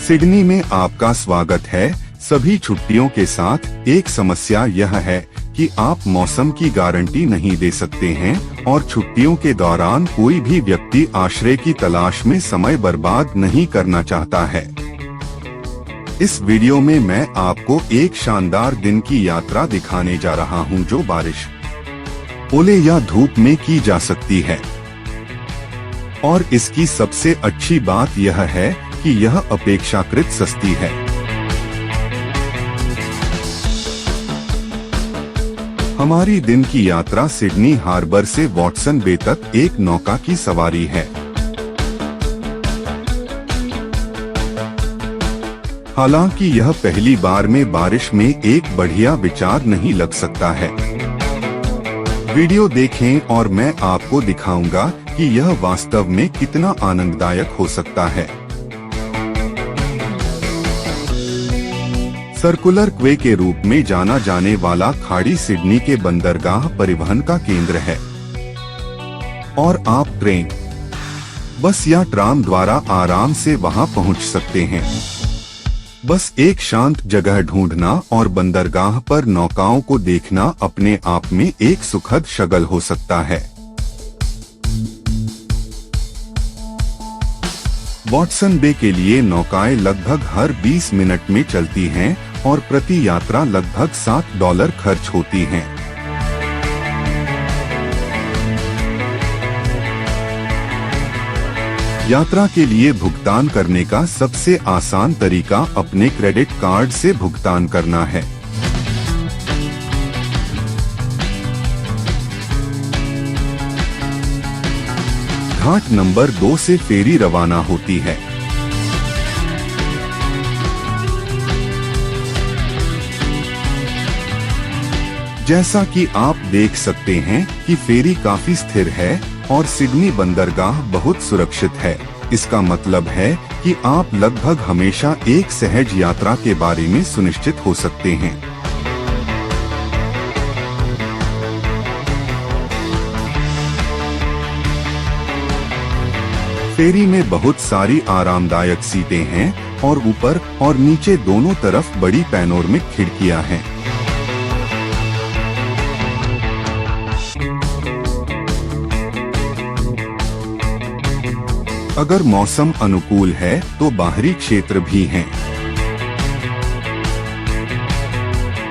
Sydney में आपका स्वागत है। सभी छुट्टियों के साथ एक समस्या यह है कि आप मौसम की गारंटी नहीं दे सकते हैं और छुट्टियों के दौरान कोई भी व्यक्ति आश्रय की तलाश में समय बर्बाद नहीं करना चाहता है। इस वीडियो में मैं आपको एक शानदार दिन की यात्रा दिखाने जा रहा हूं जो बारिश, ओले या धूप में की जा सकती है। और इसकी सबसे अच्छी बात यह है कि यह अपेक्षाकृत सस्ती है। हमारी दिन की यात्रा सिडनी हार्बर से वॉटसन बे तक एक नौका की सवारी है। हालांकि यह पहली बार में बारिश में एक बढ़िया विचार नहीं लग सकता है। वीडियो देखें और मैं आपको दिखाऊंगा कि यह वास्तव में कितना आनंददायक हो सकता है। सर्कुलर क्वे के रूप में जाना जाने वाला खाड़ी सिडनी के बंदरगाह परिवहन का केंद्र है और आप ट्रेन, बस या ट्राम द्वारा आराम से वहां पहुंच सकते हैं। बस एक शांत जगह ढूंढना और बंदरगाह पर नौकाओं को देखना अपने आप में एक सुखद शगल हो सकता है। वॉटसन बे के लिए नौकाएं लगभग हर 20 मिनट में चलती हैं और प्रति यात्रा लगभग $7 खर्च होती हैं। यात्रा के लिए भुगतान करने का सबसे आसान तरीका अपने क्रेडिट कार्ड से भुगतान करना है। घाट नंबर 2 से फेरी रवाना होती है। जैसा कि आप देख सकते हैं कि फेरी काफी स्थिर है और सिडनी बंदरगाह बहुत सुरक्षित है। इसका मतलब है कि आप लगभग हमेशा एक सहज यात्रा के बारे में सुनिश्चित हो सकते हैं। फेरी में बहुत सारी आरामदायक सीटें हैं और ऊपर और नीचे दोनों तरफ बड़ी पैनोरमिक खिड़कियां हैं। अगर मौसम अनुकूल है तो बाहरी क्षेत्र भी हैं।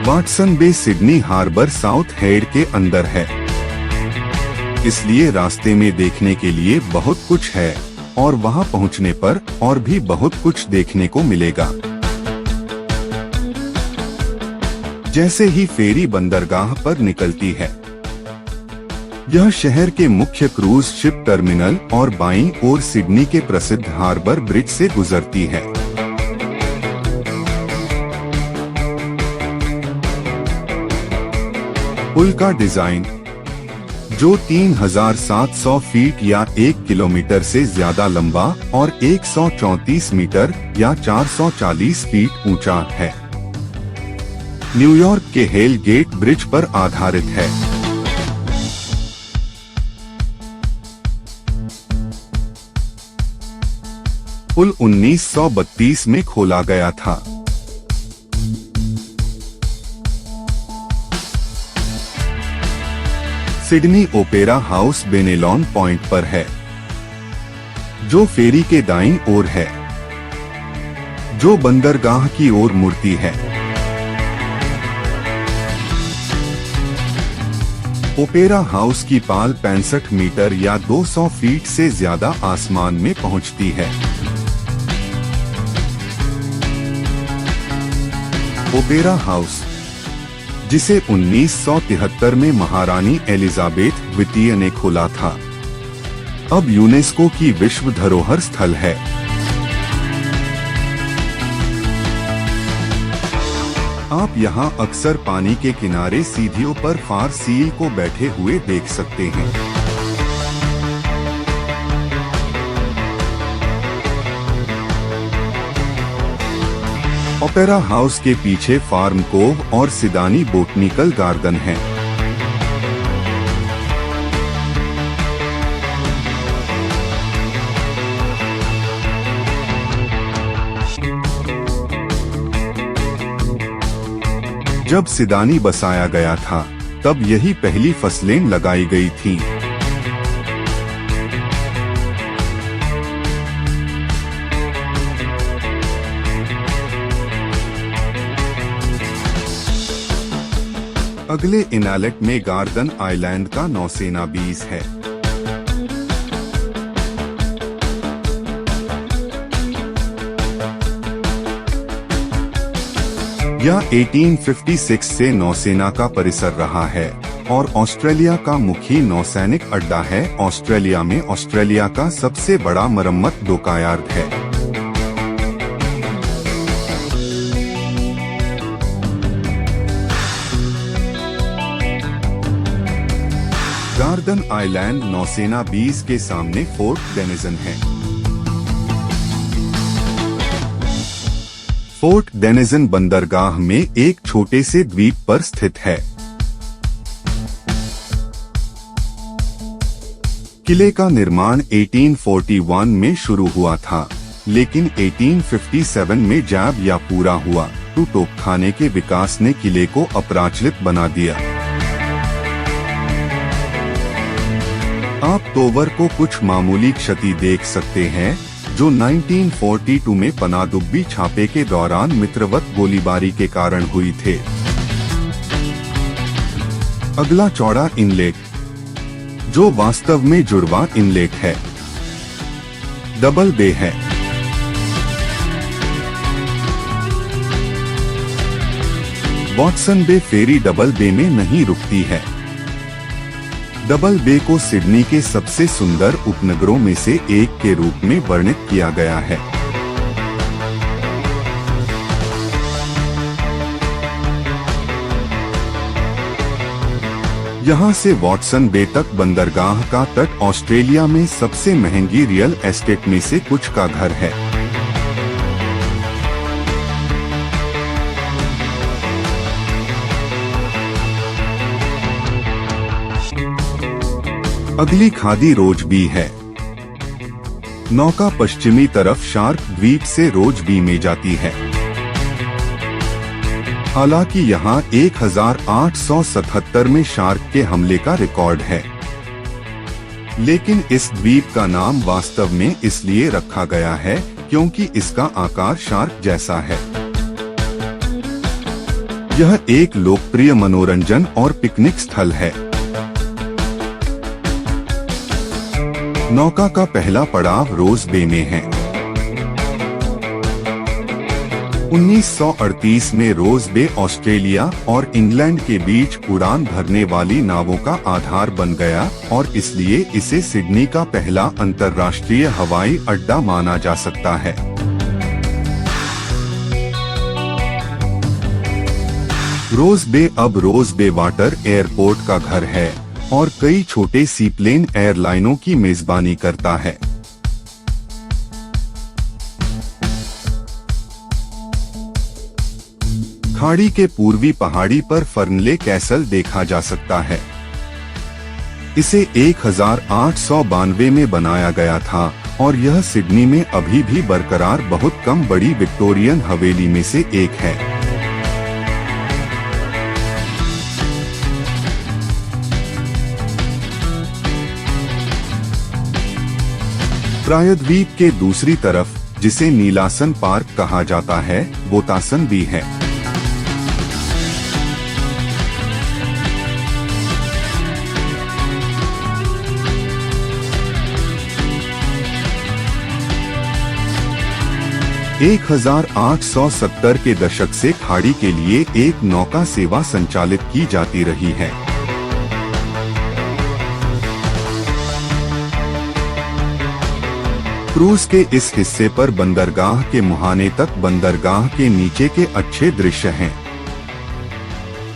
वॉटसन बे सिडनी हार्बर साउथ हेड के अंदर है, इसलिए रास्ते में देखने के लिए बहुत कुछ है और वहां पहुंचने पर और भी बहुत कुछ देखने को मिलेगा। जैसे ही फेरी बंदरगाह पर निकलती है, यह शहर के मुख्य क्रूज शिप टर्मिनल और बाईं ओर सिडनी के प्रसिद्ध हार्बर ब्रिज से गुजरती है। पुल का डिजाइन, जो 3700 फीट या 1 किलोमीटर से ज्यादा लंबा और 134 मीटर या 440 फीट ऊंचा है, न्यूयॉर्क के हेल गेट ब्रिज पर आधारित है। पुल 1932 में खोला गया था। सिडनी ओपेरा हाउस बेनेलॉन पॉइंट पर है, जो फेरी के दाईं ओर है, जो बंदरगाह की ओर मुड़ती है। ओपेरा हाउस की पाल 65 मीटर या 200 फीट से ज्यादा आसमान में पहुंचती है। ओपेरा हाउस, जिसे 1973 में महारानी एलिजाबेथ द्वितीय ने खोला था, अब यूनेस्को की विश्व धरोहर स्थल है। आप यहां अक्सर पानी के किनारे सीढ़ियों पर फार सील को बैठे हुए देख सकते हैं। ओपेरा हाउस के पीछे फार्म कोव और सिदानी बोटनिकल गार्डन है। जब सिदानी बसाया गया था तब यही पहली फसलें लगाई गई थीं। अगले इनलेट में गार्डन आइलैंड का नौसेना बेस है। यह 1856 से नौसेना का परिसर रहा है और ऑस्ट्रेलिया का मुख्य नौसैनिक अड्डा है। ऑस्ट्रेलिया में ऑस्ट्रेलिया का सबसे बड़ा मरम्मत डॉकयार्ड है। गार्डन आइलैंड नौसेना बेस के सामने फोर्ट डेनिसन है। फोर्ट डेनिसन बंदरगाह में एक छोटे से द्वीप पर स्थित है। किले का निर्माण 1841 में शुरू हुआ था, लेकिन 1857 में जैब या पूरा हुआ तो तोपखाने के विकास ने किले को अप्रचलित बना दिया। आप टॉवर को कुछ मामूली क्षति देख सकते हैं जो 1942 में पनादुब्बी छापे के दौरान मित्रवत गोलीबारी के कारण हुई थे। अगला चौड़ा इनलेट, जो वास्तव में जुड़वा इनलेट है, डबल बे है। वॉटसन बे फेरी डबल बे में नहीं रुकती है। डबल बे को सिडनी के सबसे सुंदर उपनगरों में से एक के रूप में वर्णित किया गया है। यहाँ से वॉटसन बे तक बंदरगाह का तट ऑस्ट्रेलिया में सबसे महंगी रियल एस्टेट में से कुछ का घर है। अगली खादी रोज बी है। नौका पश्चिमी तरफ शार्क द्वीप से रोज बी में जाती है। हालांकि यहाँ 1877 में शार्क के हमले का रिकॉर्ड है, लेकिन इस द्वीप का नाम वास्तव में इसलिए रखा गया है क्योंकि इसका आकार शार्क जैसा है। यह एक लोकप्रिय मनोरंजन और पिकनिक स्थल है। नौका का पहला पड़ाव रोज बे में है। 1938 में रोज बे ऑस्ट्रेलिया और इंग्लैंड के बीच उड़ान भरने वाली नावों का आधार बन गया और इसलिए इसे सिडनी का पहला अंतर्राष्ट्रीय हवाई अड्डा माना जा सकता है। रोज बे अब रोज बे वाटर एयरपोर्ट का घर है और कई छोटे सीप्लेन एयरलाइनों की मेजबानी करता है। खाड़ी के पूर्वी पहाड़ी पर फर्नले कैसल देखा जा सकता है। इसे 1892 में बनाया गया था और यह सिडनी में अभी भी बरकरार बहुत कम बड़ी विक्टोरियन हवेली में से एक है। प्रायद्वीप के दूसरी तरफ, जिसे नीलासन पार्क कहा जाता है, बोतासन भी है। एक 1870 के दशक से खाड़ी के लिए एक नौका सेवा संचालित की जाती रही है। क्रूज के इस हिस्से पर बंदरगाह के मुहाने तक बंदरगाह के नीचे के अच्छे दृश्य हैं।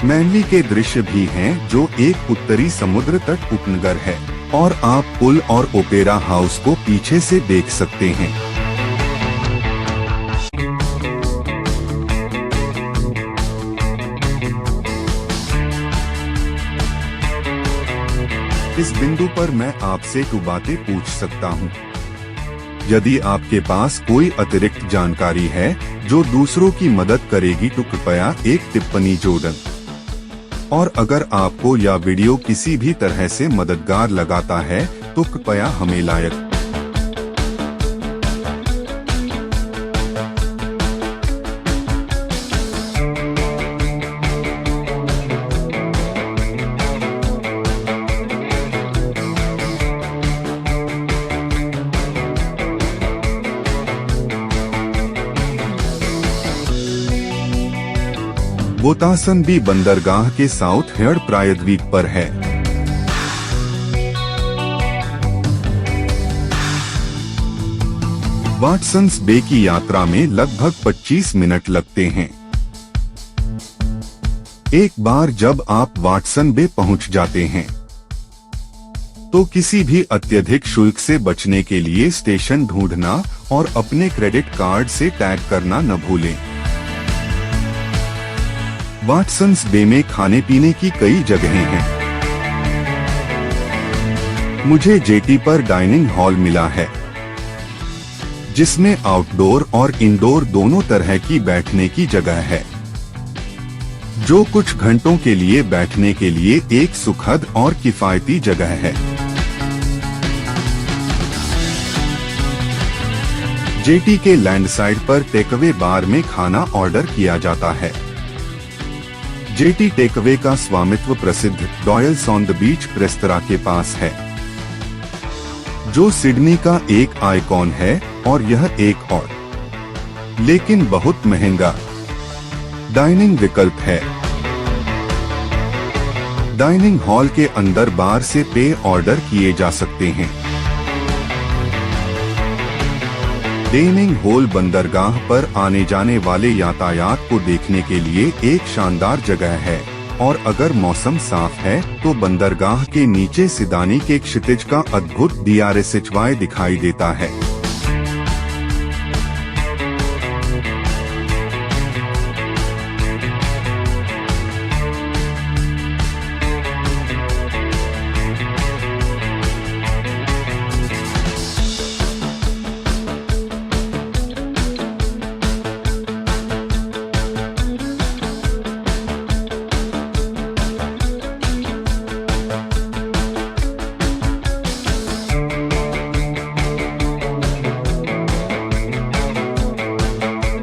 मैनली के दृश्य भी हैं जो एक उत्तरी समुद्र तट उपनगर है और आप पुल और ओपेरा हाउस को पीछे से देख सकते हैं। इस बिंदु पर मैं आपसे कुछ बातें पूछ सकता हूँ। यदि आपके पास कोई अतिरिक्त जानकारी है जो दूसरों की मदद करेगी तो कृपया एक टिप्पणी जोड़ें। और अगर आपको यह वीडियो किसी भी तरह से मददगार लगाता है तो कृपया हमें लाइक बोतासन भी बंदरगाह के साउथ हेड प्रायद्वीप पर है। वाटसन्स बे की यात्रा में लगभग 25 मिनट लगते हैं। एक बार जब आप वाटसन बे पहुंच जाते हैं तो किसी भी अत्यधिक शुल्क से बचने के लिए स्टेशन ढूंढना और अपने क्रेडिट कार्ड से टैग करना न भूलें। वाटसन्स बे में खाने पीने की कई जगहें हैं। मुझे जेटी पर डाइनिंग हॉल मिला है जिसमें आउटडोर और इंडोर दोनों तरह की बैठने की जगह है, जो कुछ घंटों के लिए बैठने के लिए एक सुखद और किफायती जगह है। जेटी के लैंडसाइड पर टेकअवे बार में खाना ऑर्डर किया जाता है। जेटी टेकअवे का स्वामित्व प्रसिद्ध डॉयल्स ऑन द बीच रेस्तरां के पास है, जो सिडनी का एक आइकॉन है और यह एक और लेकिन बहुत महंगा डाइनिंग विकल्प है। डाइनिंग हॉल के अंदर बार से पेय ऑर्डर किए जा सकते हैं। डाइनिंग हॉल बंदरगाह पर आने जाने वाले यातायात को देखने के लिए एक शानदार जगह है और अगर मौसम साफ है तो बंदरगाह के नीचे सिदानी के क्षितिज का अद्भुत DRSHY दिखाई देता है।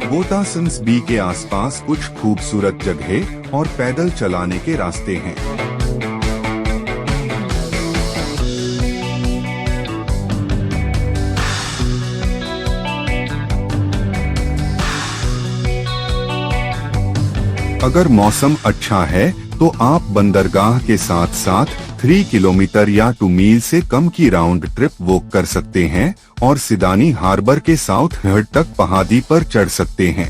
बोतासन्स बी के आसपास कुछ खूबसूरत जगहें और पैदल चलाने के रास्ते हैं। अगर मौसम अच्छा है तो आप बंदरगाह के साथ साथ 3 किलोमीटर या 2 मील से कम की राउंड ट्रिप वॉक कर सकते हैं और सिदानी हार्बर के साउथ हेड तक पहाड़ी पर चढ़ सकते हैं।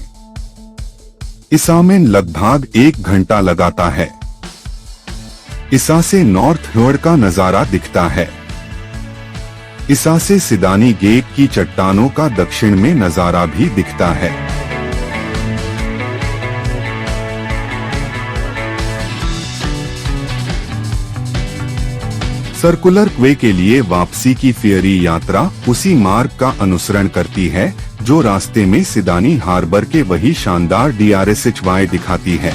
इसा में लगभग 1 घंटा लगाता है। इसा से नॉर्थ हेड का नजारा दिखता है। इसा से सिदानी गेट की चट्टानों का दक्षिण में नजारा भी दिखता है। सर्कुलर क्वे के लिए वापसी की फेरी यात्रा उसी मार्ग का अनुसरण करती है जो रास्ते में सिदानी हार्बर के वही शानदार DRSHY दिखाती है।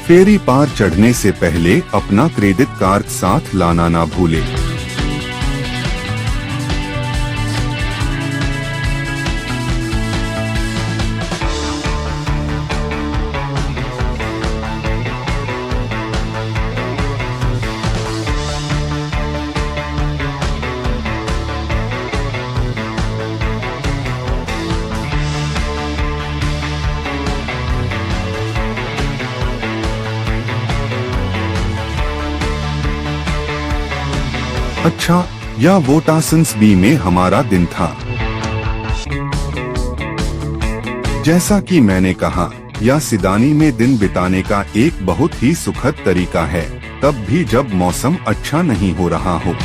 फेरी पार चढ़ने से पहले अपना क्रेडिट कार्ड साथ लाना ना भूलें। अच्छा, यह बोतासन्स बी में हमारा दिन था। जैसा कि मैंने कहा, यह सिदानी में दिन बिताने का एक बहुत ही सुखद तरीका है, तब भी जब मौसम अच्छा नहीं हो रहा हो।